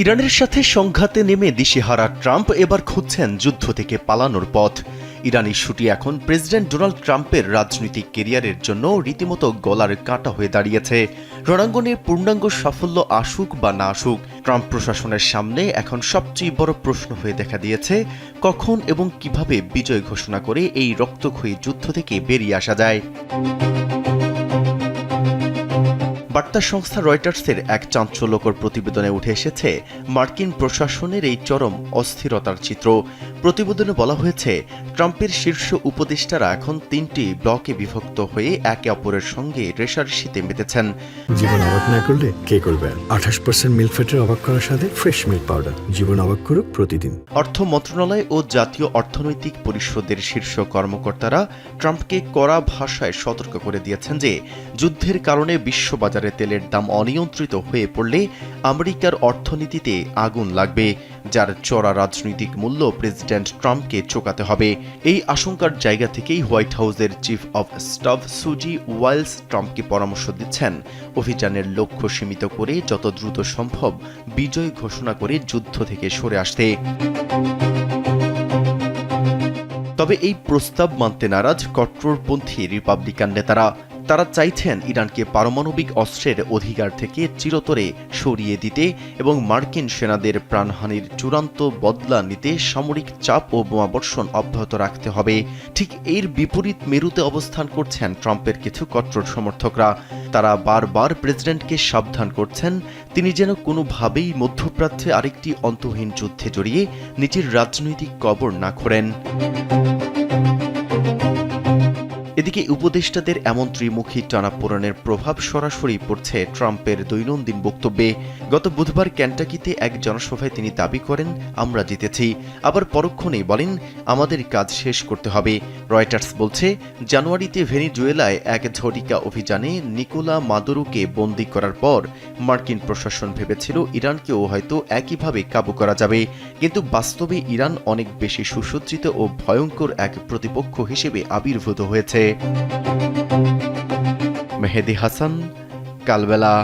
ইরানের সাথে সংঘাতে নেমে দিশেহারা ট্রাম্প এবার খুঁজছেন যুদ্ধ থেকে পালানোর পথ। ইরান ইস্যুটি এখন প্রেসিডেন্ট ডোনাল্ড ট্রাম্পের রাজনৈতিক ক্যারিয়ারের জন্য রীতিমতো গলার কাঁটা হয়ে দাঁড়িয়েছে। রণাঙ্গনে পূর্ণাঙ্গ সাফল্য আসুক বা না আসুক, ট্রাম্প প্রশাসনের সামনে এখন সবচেয়ে বড় প্রশ্ন হয়ে দেখা দিয়েছে কখন এবং কিভাবে বিজয় ঘোষণা করে এই রক্তক্ষয়ী যুদ্ধ থেকে বেরিয়ে আসা যায়। বার্তা সংস্থা রয়টার্সের এক চাঞ্চল্যকর প্রতিবেদনে উঠে এসেছে মার্কিন প্রশাসনের এই চরম অস্থিরতার চিত্র। প্রতিবেদনে বলা হয়েছে, ট্রাম্পের শীর্ষ উপদেষ্টারা এখন ৩টি ব্লকে বিভক্ত হয়ে একে অপরের সঙ্গে রেষারেষিতে মেতেছেন। জীবন অবাক না করলে কে করবে? 28% মিল্ক ফ্যাটের অবাক করার সাথে ফ্রেশ মিল্ক পাউডার। জীবন অবাক করুক প্রতিদিন। অর্থ মন্ত্রণালয় ও জাতীয় অর্থনৈতিক পরিষদের শীর্ষ কর্মকর্তারা ট্রাম্পকে কড়া ভাষায় সতর্ক করে দিয়েছেন যে যুদ্ধের কারণে বিশ্ববাজারে তেলের দাম অনিয়ন্ত্রিত হয়ে পড়লে আমেরিকার অর্থনীতিতে আগুন লাগবে, যার চড়া রাজনৈতিক মূল্য প্রেসিডেন্ট ট্রাম্পকে চোকাতে হবে। এই আশঙ্কার জায়গা থেকেই হোয়াইট হাউসের চিফ অব স্টাফ সুজি ওয়াইলস ট্রাম্পকে পরামর্শ দিচ্ছেন অভিযানের লক্ষ্য সীমিত করে যত দ্রুত সম্ভব বিজয় ঘোষণা করে যুদ্ধ থেকে সরে আসতে। তবে এই প্রস্তাব মানতে নারাজ কট্টরপন্থী রিপাবলিকান নেতারা। তারা চাইছেন ইরানকে পারমাণবিক অস্ত্রের অধিকার থেকে চিরতরে সরিয়ে দিতে এবং মার্কিন সেনাদের প্রাণহানির চূড়ান্ত বদলা নিতে সামরিক চাপ ও বোমাবর্ষণ অব্যাহত রাখতে হবে। ঠিক এর বিপরীত মেরুতে অবস্থান করছেন ট্রাম্পের কিছু কট্টর সমর্থকরা। তারা বারবার প্রেসিডেন্টকে সাবধান করছেন তিনি যেন কোনোভাবেই মধ্যপ্রাচ্যে আরেকটি অন্তহীন যুদ্ধে জড়িয়ে নিজের রাজনৈতিক কবর না খোঁড়েন। এদিকে উপদেষ্টাদের এমন ত্রিমুখী টানাপোড়েনের প্রভাব সরাসরি পড়ছে ট্রাম্পের দৈনন্দিন বক্তব্যে। গত বুধবার ক্যান্টাকিতে এক জনসভায় তিনি দাবি করেন, আমরা জিতেছি, আবার পরক্ষণেই বলেন আমাদের কাজ শেষ করতে হবে। রয়টার্স বলছে, জানুয়ারিতে ভেনেজুয়েলায় এক ঝটিকা অভিযানে নিকোলা মাদুরোকে বন্দী করার পর মার্কিন প্রশাসন ভেবেছিল ইরানকেও হয়তো একইভাবে কাবু করা যাবে, কিন্তু বাস্তবে ইরান অনেক বেশি সুসজ্জিত ও ভয়ঙ্কর এক প্রতিপক্ষ হিসেবে আবির্ভূত হয়েছে। মেহেদি হাসান, কালবেলা।